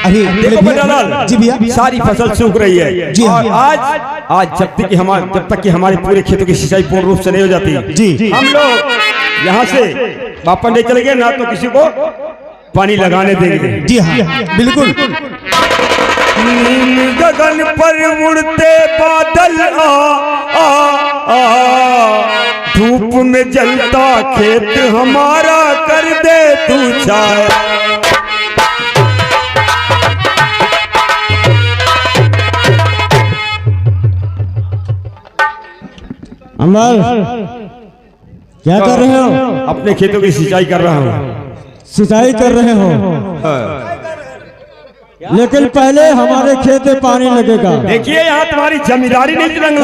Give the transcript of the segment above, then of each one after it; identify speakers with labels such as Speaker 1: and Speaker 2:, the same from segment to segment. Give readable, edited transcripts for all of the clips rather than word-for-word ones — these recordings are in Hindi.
Speaker 1: देखो बटालाल
Speaker 2: जी भैया,
Speaker 1: सारी फसल सूख रही है
Speaker 2: जी
Speaker 1: और आज जब तक कि हमारे पूरे खेतों की सिंचाई पूर्ण रूप से नहीं हो जाती
Speaker 2: जी,
Speaker 1: हम लोग यहाँ से वापस नहीं चलेंगे ना तो किसी को पानी लगाने देंगे।
Speaker 2: जी हाँ बिल्कुल।
Speaker 1: गगन पर उड़ते बादल धूप में जलता खेत हमारा कर दे तू छाया।
Speaker 2: अमर क्या कर रहे हो?
Speaker 1: अपने खेतों की सिंचाई कर रहा हूँ।
Speaker 2: सिंचाई कर रहे हो, लेकिन पहले हमारे खेत में पानी लगेगा।
Speaker 1: देखिए यहाँ तुम्हारी जमींदारी नहीं रंग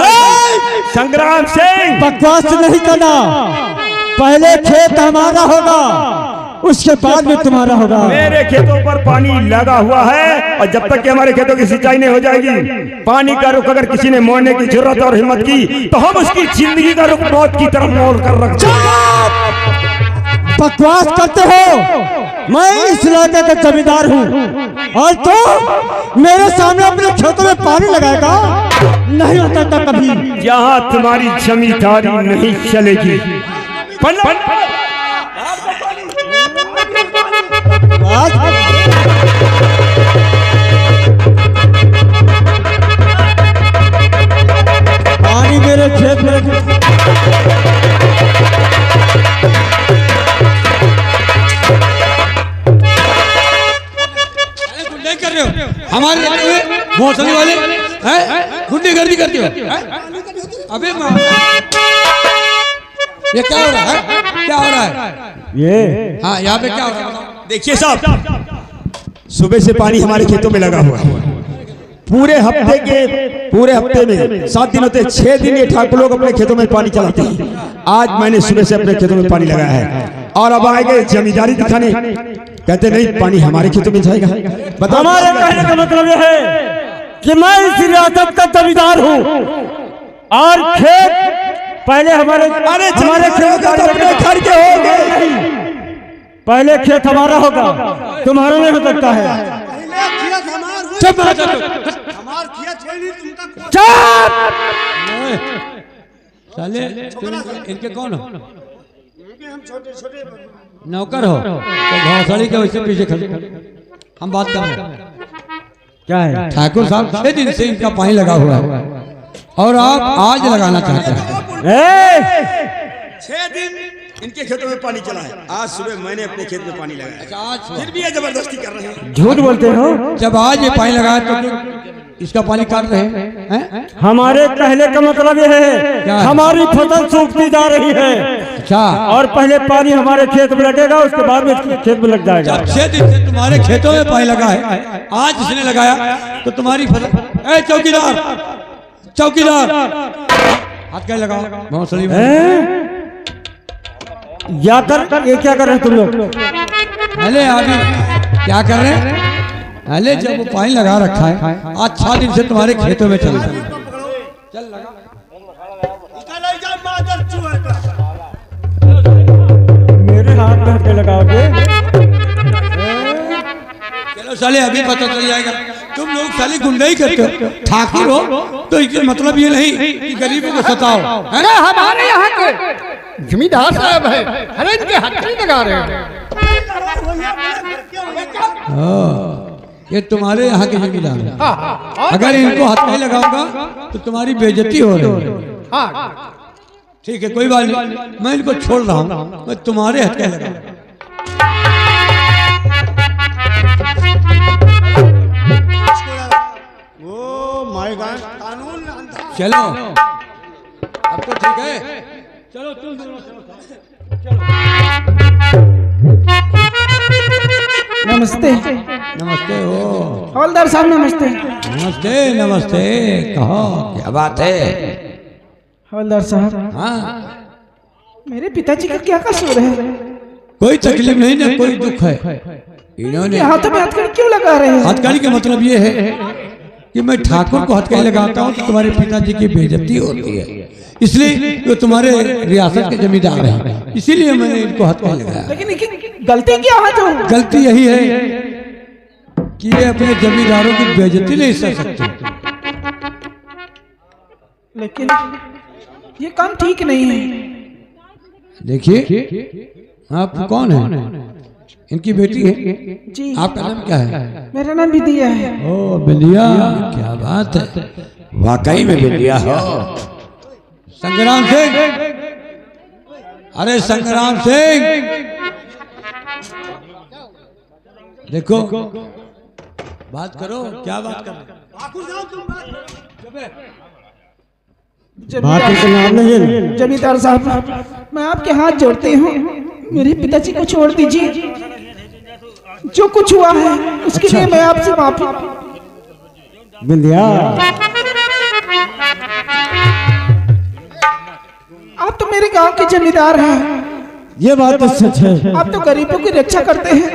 Speaker 1: संग्राम सिंह,
Speaker 2: बकवास नहीं करना। पहले खेत हमारा होगा, उसके बाद में तुम्हारा होगा।
Speaker 1: मेरे खेतों पर पानी लगा हुआ है और जब तक कि हमारे खेतों की सिंचाई नहीं हो जाएगी, पानी का रुख अगर किसी ने मोड़ने की जरूरत और हिम्मत की तो हम उसकी जिंदगी का रुख मौत की तरफ मोड़ कर रखते हैं।
Speaker 2: बकवास करते हो? मैं इस इलाके का जमींदार हूँ और तो मेरे सामने अपने खेतों में पानी लगाएगा? नहीं होता था कभी।
Speaker 1: जहाँ तुम्हारी जमींदारी नहीं चलेगी।
Speaker 2: पानी मेरे खेत में
Speaker 3: कर रहे हो हमारे मौसमी वाले हैं, गुंडेगर्दी करते हो। अबे ये क्या हो रहा है? क्या हो रहा है
Speaker 2: ये?
Speaker 3: हाँ यहाँ पे क्या हो रहा है?
Speaker 1: देखिए साहब, सुबह से पानी हमारे खेतों में लगा हुआ है। पूरे हफ्ते में 7 दिन होते, 6 दिन ये ठाकुर लोग अपने खेतों में पानी चलाते हैं। आज मैंने सुबह से अपने खेतों में पानी लगाया है और अब आएंगे जमींदारी दिखाने, कहते नहीं पानी हमारे खेतों में जाएगा। बताओ,
Speaker 2: हमारे कहने का मतलब यह है कि मैं इस रियासत का जमींदार हूँ और खेत पहले हमारे खेत घर के होंगे। पहले खेत हमारा होगा, तुम्हारा नहीं हो सकता है।
Speaker 3: चुप साले, इनके कौन हो? नौकर हो तो घोंसड़ी के वैसे पीछे खड़े। हम बात कर रहे हैं
Speaker 2: क्या है?
Speaker 3: ठाकुर साहब 6 दिन से इनका पानी लगा हुआ है और आप आज लगाना चाहते हैं।
Speaker 1: 6 दिन इनके खेतों में पानी चला है, आज सुबह मैंने अपने खेत में पानी लगाया।
Speaker 3: अच्छा, आज
Speaker 1: फिर भी ये जबरदस्ती कर रहे हैं।
Speaker 2: झूठ बोलते हो?
Speaker 3: जब आज ये पानी लगाया तो इसका पानी काट रहे हैं?
Speaker 2: हमारे कहने का मतलब यह है हमारी फसल सूखती जा रही है।
Speaker 3: अच्छा, और
Speaker 2: पहले पानी हमारे खेत में लगेगा, उसके बाद में खेत में लग जाएगा।
Speaker 3: 6 दिन से तुम्हारे खेतों में पानी लगा है, आज इसने लगाया तो तुम्हारी फसल। ए चौकीदार, चौकीदार हाथ क्या लगाओ भौसड़ी में।
Speaker 2: या कर ये क्या कर रहे हैं तुम लोग?
Speaker 3: अरे अभी क्या कर रहे हैं? अरे जब वो पानी लगा रखा है, आज 6 दिन से तुम्हारे खेतों में चल
Speaker 2: मेरे हाथ में के लगाओगे?
Speaker 3: चलो साले अभी पता चल जाएगा। तुम लोग साले गुंडाई करते हो, ठाकुर हो तो इसका मतलब ये नहीं कि गरीबों को सताओ।
Speaker 4: अरे हमारे यहाँ के जमींदार साहब है, अरे इनके हाथ नहीं लगा रहे हैं।
Speaker 3: ये तुम्हारे यहाँ के जमींदार हैं। अगर इनको हाथ नहीं लगाऊंगा तो तुम्हारी बेइज्जती हो रही है। ठीक है, कोई बात नहीं, मैं इनको छोड़ रहा हूँ, मैं तुम्हारे हाथ नहीं लगाऊंगा। चलो अब तो ठीक है, चलो तुम
Speaker 4: नमस्ते।
Speaker 3: नमस्ते हो
Speaker 4: हवलदार साहब, नमस्ते।
Speaker 3: नमस्ते नमस्ते, कहो क्या बात है?
Speaker 4: हवलदार साहब,
Speaker 3: हाँ,
Speaker 4: मेरे पिताजी का क्या कसूर है?
Speaker 3: कोई तकलीफ नहीं ना कोई दुख है। इन्होंने
Speaker 4: हाथों में हथकड़ी क्यों लगा रहे हैं?
Speaker 3: हथकड़ी का मतलब ये है कि मैं ठाकुर को हथकड़ी लगाता हूँ तो तुम्हारे पिताजी की बेइज्जती होती है, इसलिए वो तुम्हारे रियासत के जमींदार हैं, इसीलिए मैंने इनको हथकड़ी लगाया।
Speaker 4: लेकिन गलती क्या है? तो
Speaker 3: गलती यही है कि ये अपने जमींदारों की बेइज्जती नहीं सह सकते।
Speaker 5: लेकिन ये काम ठीक नहीं है।
Speaker 3: देखिए आप कौन है? इनकी बेटी है
Speaker 5: जी।
Speaker 3: आपका नाम क्या है?
Speaker 5: मेरा नाम विद्या है।
Speaker 3: ओ बिंदिया, क्या बात है,
Speaker 1: वाकई में बिंदिया हो।
Speaker 3: संग्राम सिंह, अरे संग्राम सिंह, देखो बात करो, क्या बात करो?
Speaker 5: जमींदार साहब, मैं आपके हाथ जोड़ती हूँ, मेरे पिताजी को छोड़ दीजिए। जो कुछ हुआ है उसके लिए मैं आपसे माफी।
Speaker 2: बिंदिया,
Speaker 5: आप तो मेरे गांव के जमींदार हैं।
Speaker 2: ये बात तो सच है।
Speaker 5: आप तो गरीबों की रक्षा करते हैं,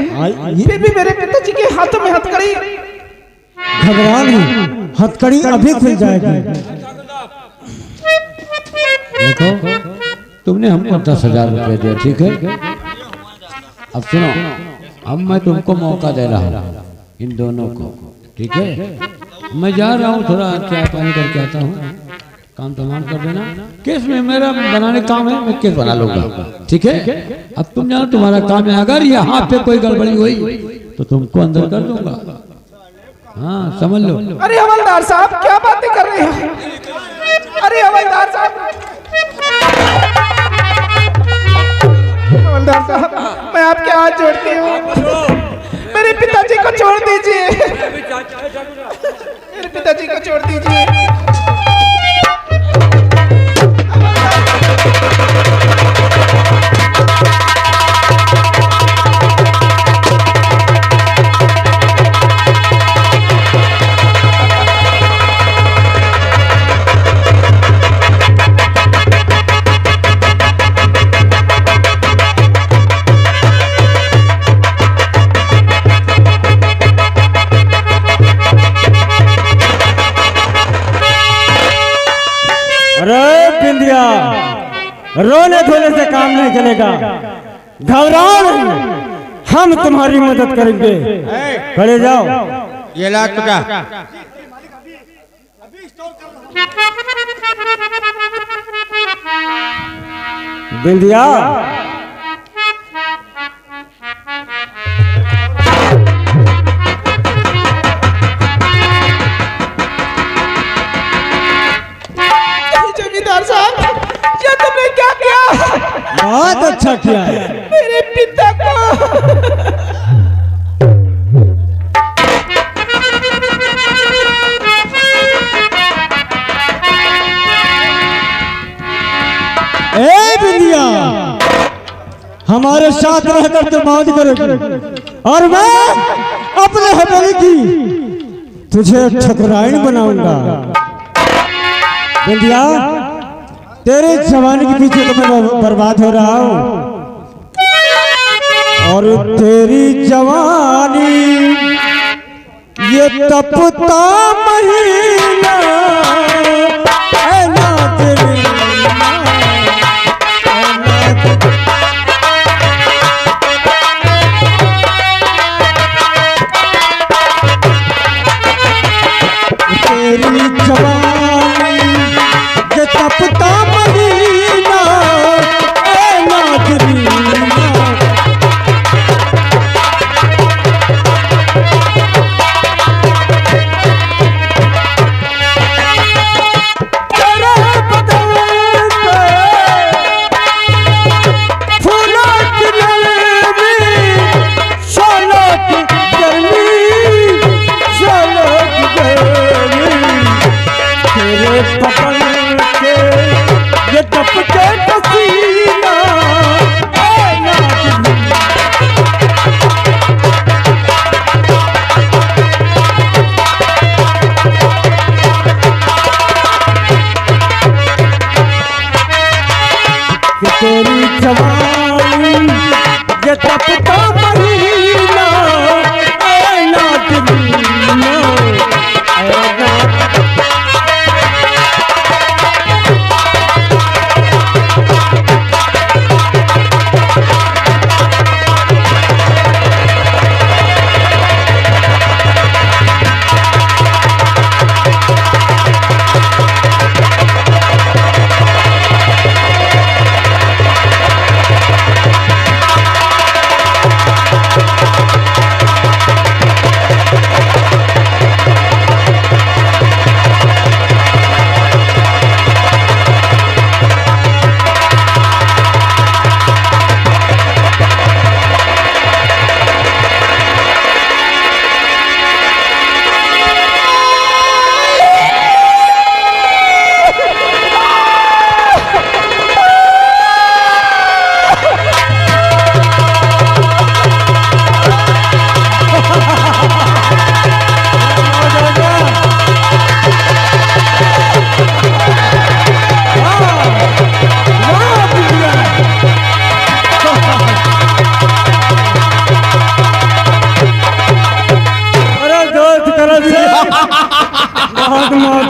Speaker 5: फिर भी मेरे पिताजी के हाथों में हथकड़ी।
Speaker 2: घबरा नहीं, हथकड़ी अभी खुल जाएगी।
Speaker 3: देखो तुमने हमको 10,000 रुपए दिया, ठीक है? अब सुनो, अब मैं तुमको मौका दे रहा हूँ, इन दोनों को, ठीक है? मैं जा रहा हूँ, थोड़ा चाय पानी करके आता हूँ, काम तमाम कर देना। केस में मेरा बनाने काम है, मैं केस बना लूंगा, ठीक है? अब तुम जानो, तुम्हारा काम है। अगर यहाँ पे कोई गड़बड़ी हुई तो तुमको अंदर कर दूंगा। हाँ समझ लो।
Speaker 5: अरे हवलदार साहब, क्या बातें कर रहे हैं? अरे हवलदार साहब, हवलदार साहब, मैं आपके हाथ जोड़ती हूँ, मेरे पिताजी को छोड़ दीजिए। मेरे पिताजी को छोड़ दीजिए।
Speaker 2: बिंदिया, रोने धोने से काम नहीं चलेगा। घबराओ नहीं, हम तुम्हारी मदद करेंगे। खड़े जाओ।
Speaker 1: ये लाख टका
Speaker 2: बिंदिया,
Speaker 5: जमींदार साहब, ये तुमने क्या किया?
Speaker 2: बहुत अच्छा किया है।
Speaker 5: मेरे पिता को
Speaker 2: बिंदिया, हमारे साथ रहकर तो मौज करोगी और मैं अपने हवेली की तुझे ठकुराइन बनाऊंगा। बिंदिया, तेरे जवानी के पीछे तो मैं बर्बाद हो रहा हूँ, और तेरी जवानी ये तपता महीना है ना तेरी। तेरी जवानी ये तपता महीना है ना तेरी।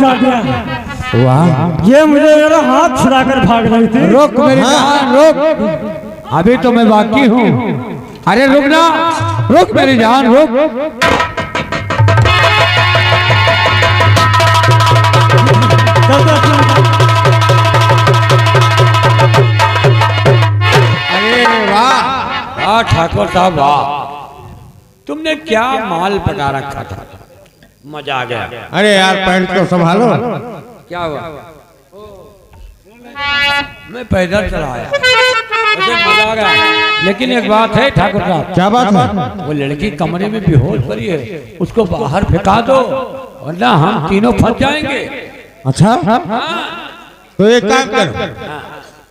Speaker 2: बचा दिया।
Speaker 3: वाह,
Speaker 2: ये मुझे मेरा हाथ छुड़ाकर भाग रही थी।
Speaker 3: रुक मेरी जान रुक, अभी तो मैं बाकी हूँ। अरे रुक ना, रुक मेरी जान रुक। अरे वाह ठाकुर साहब वाह, तुमने क्या माल पका रखा था, मजा आ गया।
Speaker 6: अरे यार पैंट को संभालो।
Speaker 3: क्या हुआ? मैं पैदल चला आया, मुझे मजा आ गया। लेकिन एक बात है ठाकुर साहब।
Speaker 6: क्या बात है?
Speaker 3: वो लड़की कमरे में बेहोश पड़ी है, उसको बाहर फेंका दो वरना हम तीनों फंस जाएंगे।
Speaker 6: अच्छा तो एक काम करो,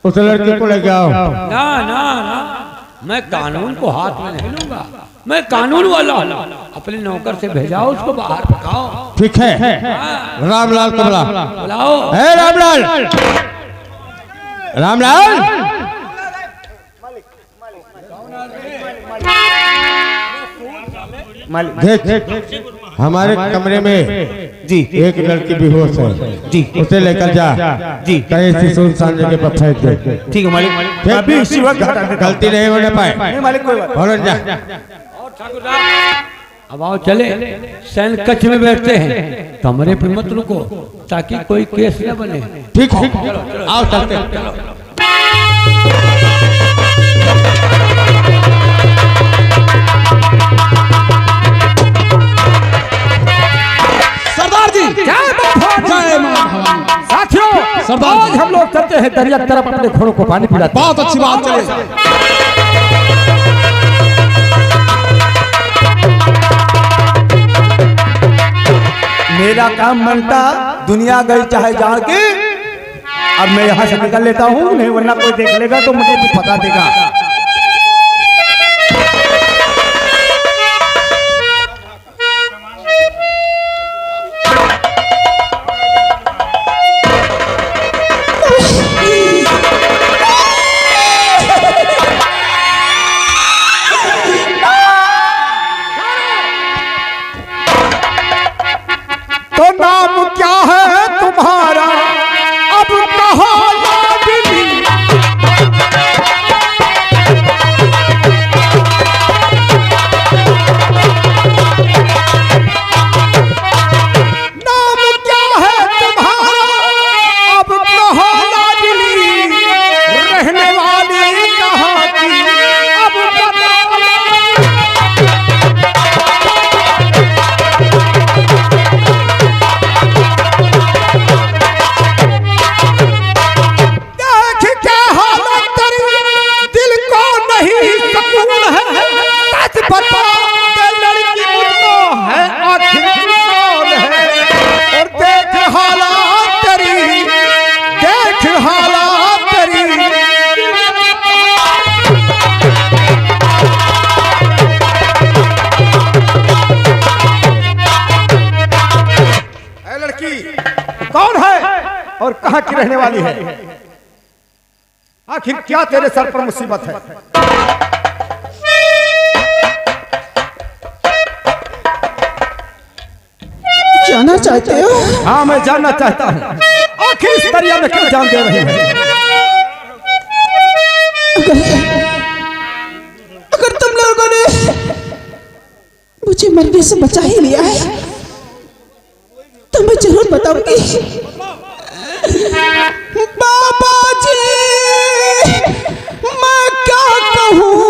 Speaker 6: उस लड़की को लेके आओ।
Speaker 3: ना ना ना, मैं कानून को हाथ में नहीं लूंगा, मैं कानून वाला हूं। अपने नौकर से भेजाओ, उसको बाहर फेंकाओ।
Speaker 6: ठीक है, रामलाल को बुला।
Speaker 3: बुलाओ।
Speaker 6: ए रामलाल, रामलाल, देख हमारे कमरे में जी एक लड़की बेहोश है जी, उसे लेकर जा जी, कहीं से सुनसान जगह पर फेंक दे।
Speaker 1: ठीक है मालिक,
Speaker 6: अभी इसी वक्त गलती नहीं होने पाए।
Speaker 1: मालिक कोई बात
Speaker 6: और जा।
Speaker 3: अब आओ चले, सैन कक्ष में बैठते हैं, कमरे पे मत रुको ताकि कोई केस न बने।
Speaker 6: ठीक है, आओ चलते हैं।
Speaker 1: सरदार जी जय मां भवानी।
Speaker 2: साथियों,
Speaker 1: सरदार
Speaker 2: आज हम लोग चलते हैं दरिया की तरफ, अपने घोड़ों को पानी पिलाते हैं।
Speaker 1: बहुत अच्छी बात चले। मेरा काम बनता दुनिया गई चाहे जान के, अब मैं यहाँ से निकल लेता हूँ, नहीं वरना कोई देख लेगा तो मुझे भी पता देगा। तो नाम क्या है तुम्हारा, अब कहो लाडली। नाम क्या है तुम्हारा, अब कहो लाडली। रहने वाली कहाँ की, अब बताओ। कौन है और कहां की रहने वाली है? आखिर क्या तेरे सर पर मुसीबत है?
Speaker 5: जानना चाहते हो?
Speaker 1: हाँ मैं जानना चाहता हूँ, आखिर इस दरिया में क्यों जान दे रही है?
Speaker 5: अगर तुम लोगों ने मुझे मरने से बचा ही लिया है तो मैं जरूर बताऊंगी। बाबा जी मैं क्या कहूँ,